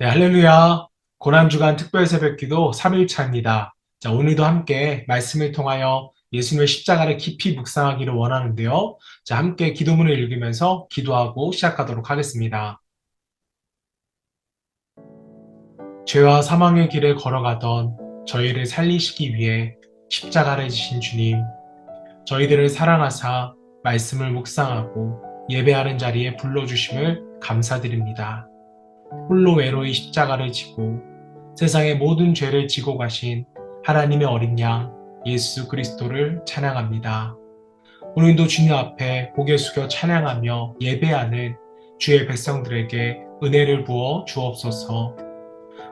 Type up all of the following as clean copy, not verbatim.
네, 할렐루야. 고난주간 특별 새벽기도 3일차입니다. 자, 오늘도 함께 말씀을 통하여 예수님의 십자가를 깊이 묵상하기를 원하는데요. 자, 함께 기도문을 읽으면서 기도하고 시작하도록 하겠습니다. 죄와 사망의 길을 걸어가던 저희를 살리시기 위해 십자가를 지신 주님, 저희들을 사랑하사 말씀을 묵상하고 예배하는 자리에 불러주심을 감사드립니다. 홀로 외로이 십자가를 지고 세상의 모든 죄를 지고 가신 하나님의 어린 양 예수 그리스도를 찬양합니다. 오늘도 주님 앞에 고개 숙여 찬양하며 예배하는 주의 백성들에게 은혜를 부어 주옵소서.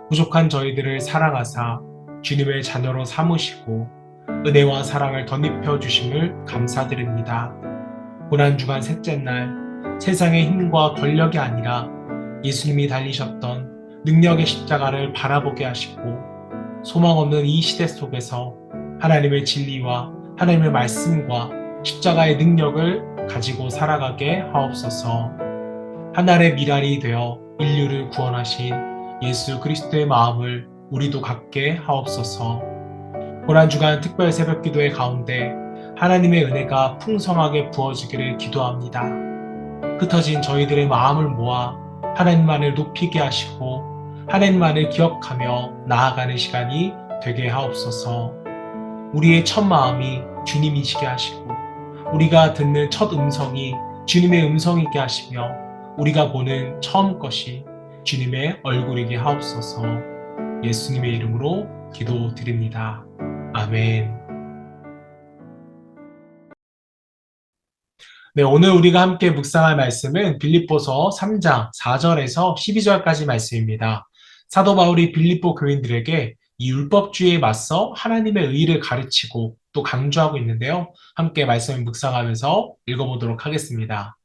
부족한 저희들을 사랑하사 주님의 자녀로 삼으시고 은혜와 사랑을 덧입혀 주심을 감사드립니다. 고난주간 셋째 날 세상의 힘과 권력이 아니라 예수님이 달리셨던 능력의 십자가를 바라보게 하시고 소망 없는 이 시대 속에서 하나님의 진리와 하나님의 말씀과 십자가의 능력을 가지고 살아가게 하옵소서. 하늘의 미랄이 되어 인류를 구원하신 예수 그리스도의 마음을 우리도 갖게 하옵소서. 고난주간 특별 새벽기도의 가운데 하나님의 은혜가 풍성하게 부어지기를 기도합니다. 흩어진 저희들의 마음을 모아 하나님만을 높이게 하시고 하나님만을 기억하며 나아가는 시간이 되게 하옵소서. 우리의 첫 마음이 주님이시게 하시고 우리가 듣는 첫 음성이 주님의 음성이게 하시며 우리가 보는 처음 것이 주님의 얼굴이게 하옵소서. 예수님의 이름으로 기도드립니다. 아멘. 네, 오늘 우리가 함께 묵상할 말씀은 빌립보서 3장 4절에서 12절까지 말씀입니다. 사도 바울이 빌립보 교인들에게 이 율법주의에 맞서 하나님의 의를 가르치고 또 강조하고 있는데요. 함께 말씀을 묵상하면서 읽어보도록 하겠습니다.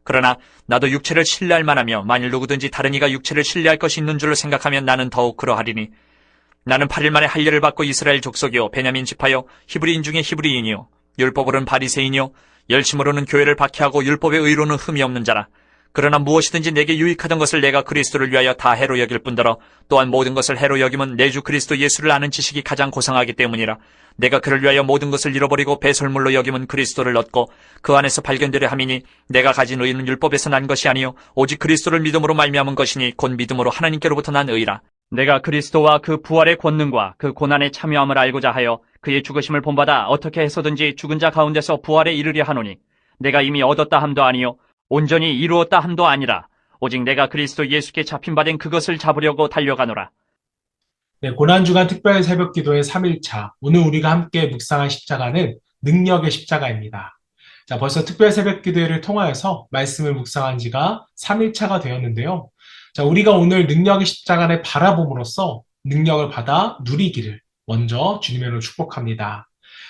그러나 나도 육체를 신뢰할 만하며 만일 누구든지 다른 이가 육체를 신뢰할 것이 있는 줄로 생각하면 나는 더욱 그러하리니 나는 8일 만에 할례를 받고 이스라엘 족속이요 베냐민 지파요 히브리인 중에 히브리인이요 율법으로는 바리새인이요 열심으로는 교회를 박해하고 율법의 의로는 흠이 없는 자라. 그러나 무엇이든지 내게 유익하던 것을 내가 그리스도를 위하여 다 해로 여길 뿐더러 또한 모든 것을 해로 여김은 내 주 그리스도 예수를 아는 지식이 가장 고상하기 때문이라. 내가 그를 위하여 모든 것을 잃어버리고 배설물로 여김은 그리스도를 얻고 그 안에서 발견되려 함이니 내가 가진 의는 율법에서 난 것이 아니요 오직 그리스도를 믿음으로 말미암은 것이니 곧 믿음으로 하나님께로부터 난 의라. 내가 그리스도와 그 부활의 권능과 그 고난에 참여함을 알고자 하여 그의 죽으심을 본받아 어떻게 해서든지 죽은 자 가운데서 부활에 이르려 하노니 내가 이미 얻었다 함도 아니요 온전히 이루었다 함도 아니라 오직 내가 그리스도 예수께 잡힌 바 된 그것을 잡으려고 달려가노라. 네, 고난주간 특별 새벽 기도의 3일차. 오늘 우리가 함께 묵상할 십자가는 능력의 십자가입니다. 자, 벌써 특별 새벽 기도회를 통하여서 말씀을 묵상한 지가 3일차가 되었는데요. 자, 우리가 오늘 능력의 십자가를 바라봄으로써 능력을 받아 누리기를 먼저 주님의 이름으로 축복합니다.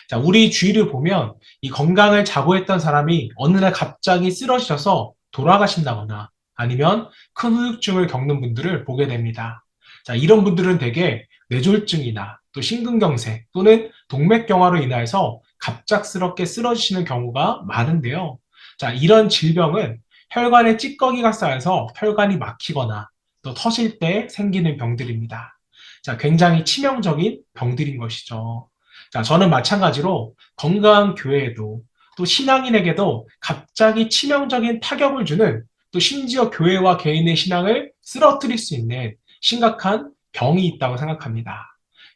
자, 우리 주위를 보면 이 건강을 자고했던 사람이 어느 날 갑자기 쓰러지셔서 돌아가신다거나 아니면 큰 후유증을 겪는 분들을 보게 됩니다. 자, 이런 분들은 대개 뇌졸중이나 또 심근경색 또는 동맥경화로 인해서 갑작스럽게 쓰러지시는 경우가 많은데요. 자, 이런 질병은 혈관에 찌꺼기가 쌓여서 혈관이 막히거나 또 터질 때 생기는 병들입니다. 자, 굉장히 치명적인 병들인 것이죠. 자, 저는 마찬가지로 건강한 교회에도 또 신앙인에게도 갑자기 치명적인 타격을 주는 또 심지어 교회와 개인의 신앙을 쓰러뜨릴 수 있는 심각한 병이 있다고 생각합니다.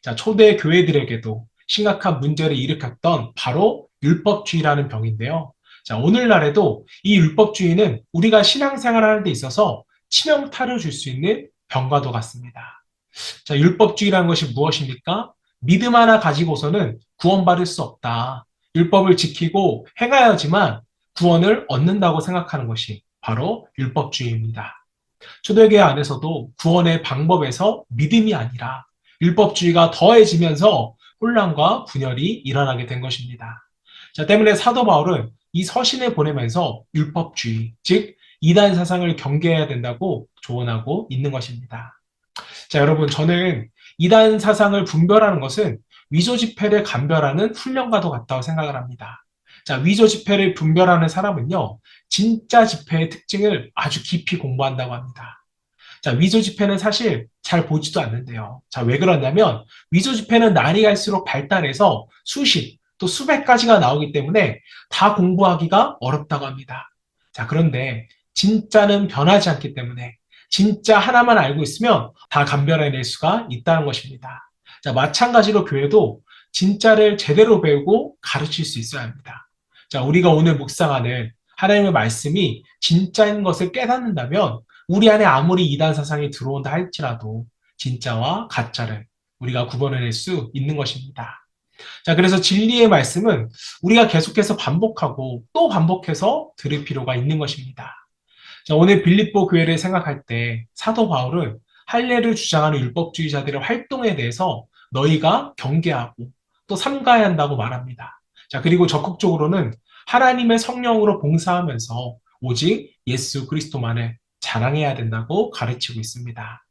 자, 초대 교회들에게도 심각한 문제를 일으켰던 바로 율법주의라는 병인데요. 자, 오늘날에도 이 율법주의는 우리가 신앙생활 하는 데 있어서 치명타를 줄 수 있는 병과도 같습니다. 자, 율법주의라는 것이 무엇입니까? 믿음 하나 가지고서는 구원받을 수 없다. 율법을 지키고 행하여야지만 구원을 얻는다고 생각하는 것이 바로 율법주의입니다. 초대교회 안에서도 구원의 방법에서 믿음이 아니라 율법주의가 더해지면서 혼란과 분열이 일어나게 된 것입니다. 자, 때문에 사도 바울은 이 서신을 보내면서 율법주의, 즉 이단 사상을 경계해야 된다고 조언하고 있는 것입니다. 자, 여러분, 저는 이단 사상을 분별하는 것은 위조 지폐를 감별하는 훈련과도 같다고 생각을 합니다. 자, 위조 지폐를 분별하는 사람은요, 진짜 지폐의 특징을 아주 깊이 공부한다고 합니다. 자, 위조 지폐는 사실 잘 보지도 않는데요. 자, 왜 그러냐면 위조 지폐는 날이 갈수록 발달해서 수십, 또 수백 가지가 나오기 때문에 다 공부하기가 어렵다고 합니다. 자, 그런데 진짜는 변하지 않기 때문에 진짜 하나만 알고 있으면 다 감별해낼 수가 있다는 것입니다. 자, 마찬가지로 교회도 진짜를 제대로 배우고 가르칠 수 있어야 합니다. 자, 우리가 오늘 묵상하는 하나님의 말씀이 진짜인 것을 깨닫는다면 우리 안에 아무리 이단 사상이 들어온다 할지라도 진짜와 가짜를 우리가 구분해낼 수 있는 것입니다. 자, 그래서 진리의 말씀은 우리가 계속해서 반복하고 또 반복해서 들을 필요가 있는 것입니다. 자, 오늘 빌립보 교회를 생각할 때 사도 바울은 할례를 주장하는 율법주의자들의 활동에 대해서 너희가 경계하고 또 삼가해야 한다고 말합니다. 자, 그리고 적극적으로는 하나님의 성령으로 봉사하면서 오직 예수 그리스도만을 자랑해야 된다고 가르치고 있습니다.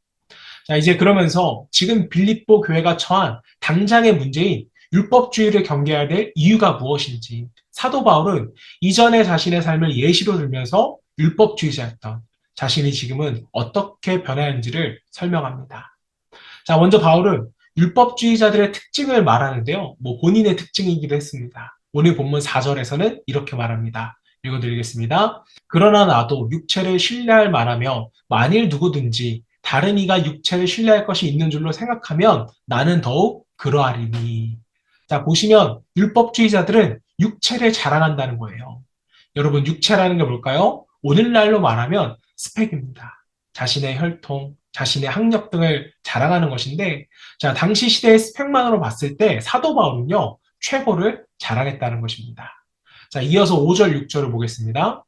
자, 이제 그러면서 지금 빌립보 교회가 처한 당장의 문제인 율법주의를 경계해야 될 이유가 무엇인지 사도 바울은 이전에 자신의 삶을 예시로 들면서 율법주의자였던 자신이 지금은 어떻게 변하는지를 설명합니다. 자, 먼저 바울은 율법주의자들의 특징을 말하는데요. 본인의 특징이기도 했습니다. 오늘 본문 4절에서는 이렇게 말합니다. 읽어드리겠습니다. 그러나 나도 육체를 신뢰할 만하며 만일 누구든지 다른 이가 육체를 신뢰할 것이 있는 줄로 생각하면 나는 더욱 그러하리니. 자, 보시면 율법주의자들은 육체를 자랑한다는 거예요. 여러분, 육체라는 게 뭘까요? 오늘날로 말하면 스펙입니다. 자신의 혈통, 자신의 학력 등을 자랑하는 것인데, 자, 당시 시대의 스펙만으로 봤을 때 사도 바울은요, 최고를 자랑했다는 것입니다. 자, 이어서 5절, 6절을 보겠습니다.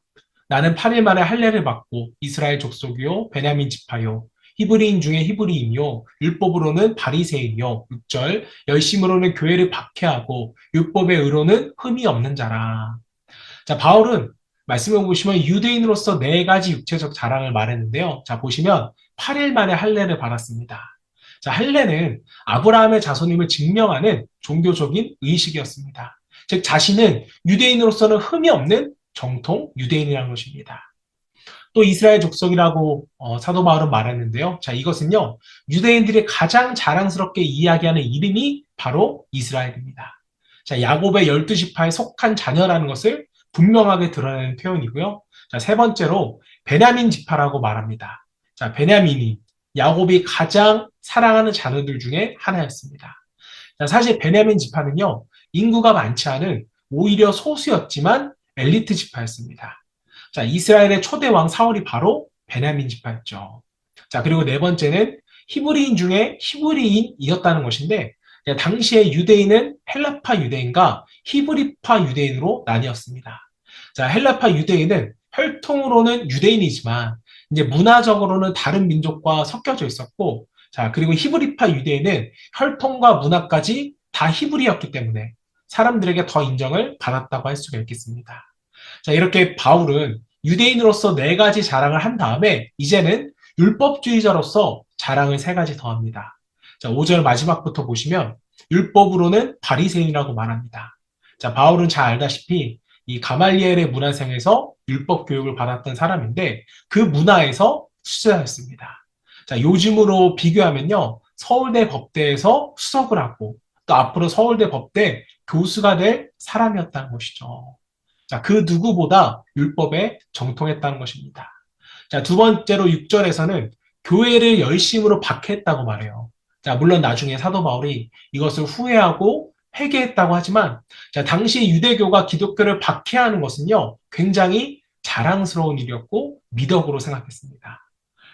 나는 8일 만에 할례를 받고 이스라엘 족속이요, 베냐민 지파요, 히브리인 중에 히브리인이요, 율법으로는 바리새인이요, 6절, 열심으로는 교회를 박해하고 율법의 의로는 흠이 없는 자라. 자, 바울은 말씀해 보시면 유대인으로서 네 가지 육체적 자랑을 말했는데요. 자, 보시면 8일 만에 할례를 받았습니다. 자, 할례는 아브라함의 자손임을 증명하는 종교적인 의식이었습니다. 즉, 자신은 유대인으로서는 흠이 없는 정통 유대인이라는 것입니다. 또 이스라엘 족속이라고 사도 바울은 말했는데요. 자, 이것은요, 유대인들이 가장 자랑스럽게 이야기하는 이름이 바로 이스라엘입니다. 자, 야곱의 12지파에 속한 자녀라는 것을 분명하게 드러내는 표현이고요. 자, 세 번째로 베냐민 지파라고 말합니다. 자, 베냐민이 야곱이 가장 사랑하는 자녀들 중에 하나였습니다. 자, 사실 베냐민 지파는요, 인구가 많지 않은 오히려 소수였지만 엘리트 지파였습니다. 자, 이스라엘의 초대 왕 사울이 바로 베냐민 지파였죠. 자, 그리고 네 번째는 히브리인 중에 히브리인이었다는 것인데, 당시의 유대인은 헬라파 유대인과 히브리파 유대인으로 나뉘었습니다. 자, 헬라파 유대인은 혈통으로는 유대인이지만 이제 문화적으로는 다른 민족과 섞여져 있었고, 자, 그리고 히브리파 유대인은 혈통과 문화까지 다 히브리였기 때문에 사람들에게 더 인정을 받았다고 할 수가 있겠습니다. 자, 이렇게 바울은 유대인으로서 네 가지 자랑을 한 다음에 이제는 율법주의자로서 자랑을 세 가지 더합니다. 자, 5절 마지막부터 보시면 율법으로는 바리새인이라고 말합니다. 자, 바울은 잘 알다시피 이 가말리엘의 문화생에서 율법 교육을 받았던 사람인데 그 문화에서 수자였습니다. 자, 요즘으로 비교하면요, 서울대 법대에서 수석을 하고 또 앞으로 서울대 법대 교수가 될 사람이었다는 것이죠. 자, 그 누구보다 율법에 정통했다는 것입니다. 자, 두 번째로 6절에서는 교회를 열심으로 박해했다고 말해요. 자, 물론 나중에 사도 바울이 이것을 후회하고 회개했다고 하지만, 자, 당시 유대교가 기독교를 박해하는 것은요, 굉장히 자랑스러운 일이었고 미덕으로 생각했습니다.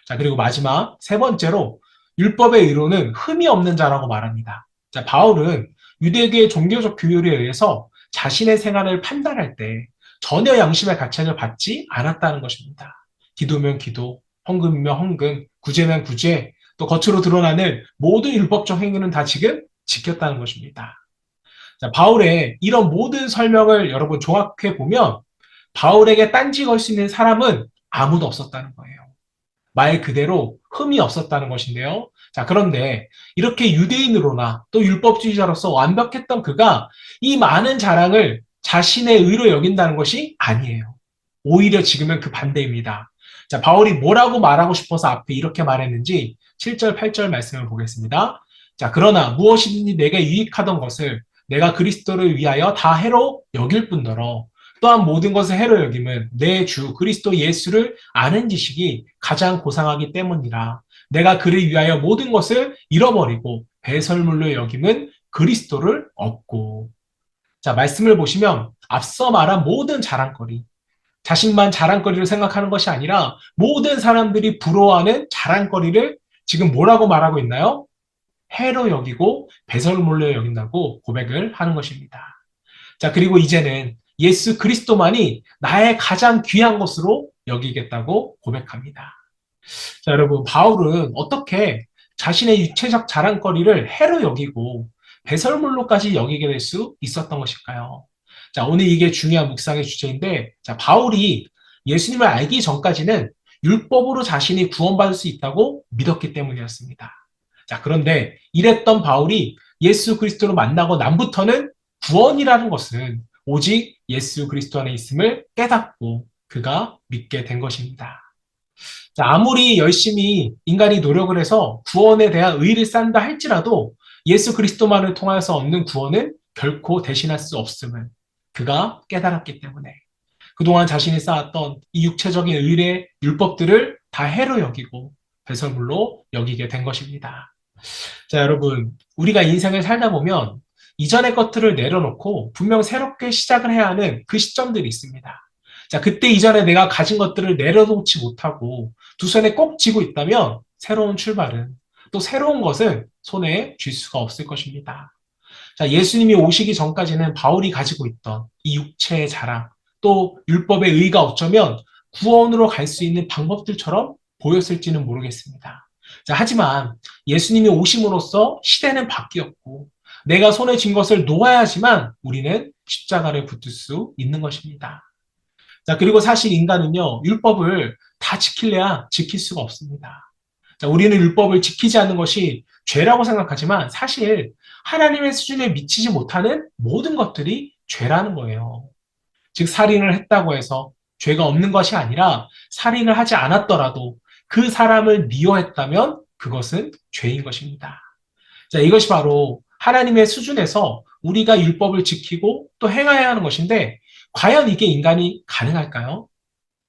자, 그리고 마지막 세 번째로 율법의 의로는 흠이 없는 자라고 말합니다. 자, 바울은 유대교의 종교적 규율에 의해서 자신의 생활을 판단할 때 전혀 양심의 가책을 받지 않았다는 것입니다. 기도면 기도, 헌금이면 헌금, 구제면 구제, 또 겉으로 드러나는 모든 율법적 행위는 다 지금 지켰다는 것입니다. 자, 바울의 이런 모든 설명을 여러분 종합해 보면 바울에게 딴지 걸 수 있는 사람은 아무도 없었다는 거예요. 말 그대로 흠이 없었다는 것인데요. 자, 그런데 이렇게 유대인으로나 또 율법주의자로서 완벽했던 그가 이 많은 자랑을 자신의 의로 여긴다는 것이 아니에요. 오히려 지금은 그 반대입니다. 자, 바울이 뭐라고 말하고 싶어서 앞에 이렇게 말했는지 7절, 8절 말씀을 보겠습니다. 자, 그러나 무엇이든지 내게 유익하던 것을 내가 그리스도를 위하여 다 해로 여길 뿐더러 또한 모든 것을 해로 여김은 내 주 그리스도 예수를 아는 지식이 가장 고상하기 때문이라. 내가 그를 위하여 모든 것을 잃어버리고 배설물로 여김은 그리스도를 얻고. 자, 말씀을 보시면 앞서 말한 모든 자랑거리, 자신만 자랑거리를 생각하는 것이 아니라 모든 사람들이 부러워하는 자랑거리를 지금 뭐라고 말하고 있나요? 해로 여기고 배설물로 여긴다고 고백을 하는 것입니다. 자, 그리고 이제는 예수 그리스도만이 나의 가장 귀한 것으로 여기겠다고 고백합니다. 자, 여러분, 바울은 어떻게 자신의 육체적 자랑거리를 해로 여기고 배설물로까지 여기게 될 수 있었던 것일까요? 자, 오늘 이게 중요한 묵상의 주제인데, 자, 바울이 예수님을 알기 전까지는 율법으로 자신이 구원받을 수 있다고 믿었기 때문이었습니다. 자, 그런데 이랬던 바울이 예수 그리스도를 만나고 난부터는 구원이라는 것은 오직 예수 그리스도 안에 있음을 깨닫고 그가 믿게 된 것입니다. 자, 아무리 열심히 인간이 노력을 해서 구원에 대한 의의를 쌓는다 할지라도 예수 그리스도만을 통하여서 얻는 구원은 결코 대신할 수 없음을 그가 깨달았기 때문에 그동안 자신이 쌓았던 이 육체적인 의의 율법들을 다 해로 여기고 배설물로 여기게 된 것입니다. 자, 여러분, 우리가 인생을 살다 보면 이전의 것들을 내려놓고 분명 새롭게 시작을 해야 하는 그 시점들이 있습니다. 자, 그때 이전에 내가 가진 것들을 내려놓지 못하고 두 손에 꼭 쥐고 있다면 새로운 출발은 또 새로운 것은 손에 쥘 수가 없을 것입니다. 자, 예수님이 오시기 전까지는 바울이 가지고 있던 이 육체의 자랑, 또 율법의 의의가 어쩌면 구원으로 갈 수 있는 방법들처럼 보였을지는 모르겠습니다. 자, 하지만 예수님이 오심으로써 시대는 바뀌었고 내가 손에 쥔 것을 놓아야지만 우리는 십자가를 붙들 수 있는 것입니다. 자, 그리고 사실 인간은요, 율법을 다 지킬래야 지킬 수가 없습니다. 자, 우리는 율법을 지키지 않는 것이 죄라고 생각하지만 사실 하나님의 수준에 미치지 못하는 모든 것들이 죄라는 거예요. 즉, 살인을 했다고 해서 죄가 없는 것이 아니라 살인을 하지 않았더라도 그 사람을 미워했다면 그것은 죄인 것입니다. 자, 이것이 바로 하나님의 수준에서 우리가 율법을 지키고 또 행해야 하는 것인데 과연 이게 인간이 가능할까요?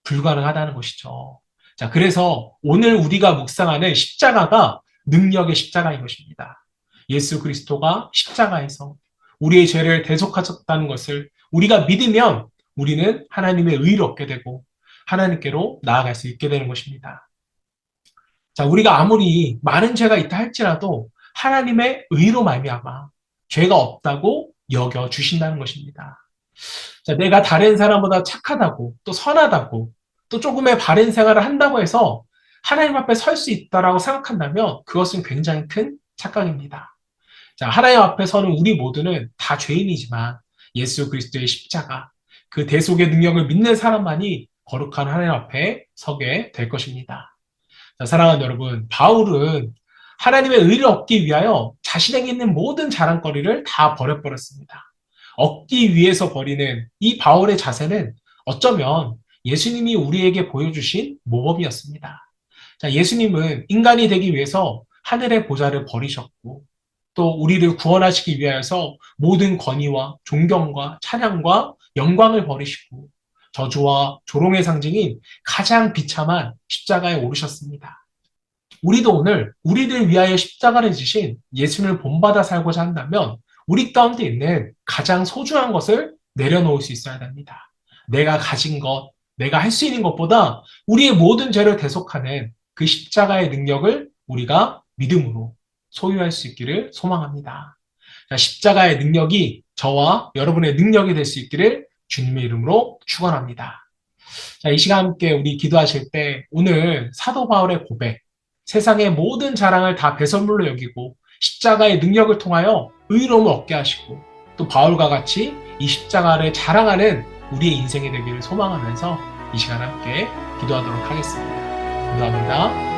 불가능하다는 것이죠. 자, 그래서 오늘 우리가 묵상하는 십자가가 능력의 십자가인 것입니다. 예수 그리스도가 십자가에서 우리의 죄를 대속하셨다는 것을 우리가 믿으면 우리는 하나님의 의를 얻게 되고 하나님께로 나아갈 수 있게 되는 것입니다. 자, 우리가 아무리 많은 죄가 있다 할지라도 하나님의 의로 말미암아 죄가 없다고 여겨 주신다는 것입니다. 자, 내가 다른 사람보다 착하다고 또 선하다고 또 조금의 바른 생활을 한다고 해서 하나님 앞에 설 수 있다라고 생각한다면 그것은 굉장히 큰 착각입니다. 자, 하나님 앞에 서는 우리 모두는 다 죄인이지만 예수 그리스도의 십자가, 그 대속의 능력을 믿는 사람만이 거룩한 하나님 앞에 서게 될 것입니다. 자, 사랑하는 여러분, 바울은 하나님의 의를 얻기 위하여 자신에게 있는 모든 자랑거리를 다 버려버렸습니다. 얻기 위해서 버리는 이 바울의 자세는 어쩌면 예수님이 우리에게 보여주신 모범이었습니다. 자, 예수님은 인간이 되기 위해서 하늘의 보좌를 버리셨고 또 우리를 구원하시기 위하여서 모든 권위와 존경과 찬양과 영광을 버리시고 저주와 조롱의 상징인 가장 비참한 십자가에 오르셨습니다. 우리도 오늘 우리를 위하여 십자가를 지신 예수님을 본받아 살고자 한다면 우리 가운데 있는 가장 소중한 것을 내려놓을 수 있어야 됩니다. 내가 가진 것, 내가 할 수 있는 것보다 우리의 모든 죄를 대속하는 그 십자가의 능력을 우리가 믿음으로 소유할 수 있기를 소망합니다. 자, 십자가의 능력이 저와 여러분의 능력이 될 수 있기를 주님의 이름으로 축원합니다. 자, 이 시간 함께 우리 기도하실 때 오늘 사도 바울의 고백, 세상의 모든 자랑을 다 배설물로 여기고 십자가의 능력을 통하여 의로움을 얻게 하시고 또 바울과 같이 이 십자가를 자랑하는 우리의 인생이 되기를 소망하면서 이 시간 함께 기도하도록 하겠습니다. 기도합니다.